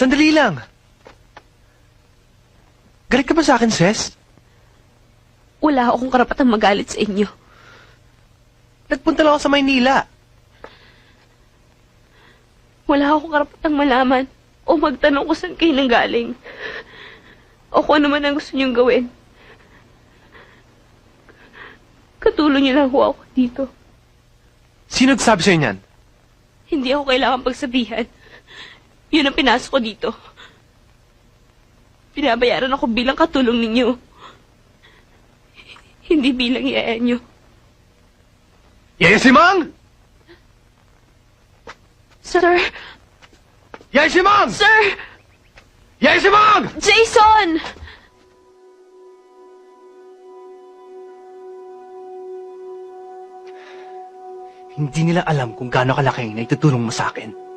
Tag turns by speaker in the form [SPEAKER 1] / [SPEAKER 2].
[SPEAKER 1] Sandali lang. Galit ka ba sa akin, Ses?
[SPEAKER 2] Wala akong karapatang magalit sa inyo.
[SPEAKER 1] Nagpunta lang ako sa Maynila.
[SPEAKER 2] Wala akong karapatang malaman o magtanong kung saan kayo nanggaling. O kung ano man ang gusto niyong gawin. Katulong niyo lang ho ako dito.
[SPEAKER 1] Sino nagsabi sa'yo niyan?
[SPEAKER 2] Hindi ako kailangan pagsabihan. Yun ang pinasok ko dito. Pinabayaran ako bilang katulong ninyo. Hindi bilang yaya niyo.
[SPEAKER 1] Yaya si Mang!
[SPEAKER 2] Sir!
[SPEAKER 1] Yaya si Mang!
[SPEAKER 2] Sir!
[SPEAKER 1] Yaya si Mang!
[SPEAKER 2] Jason!
[SPEAKER 1] Hindi nila alam kung gaano kalaki na itutulong mo sa akin.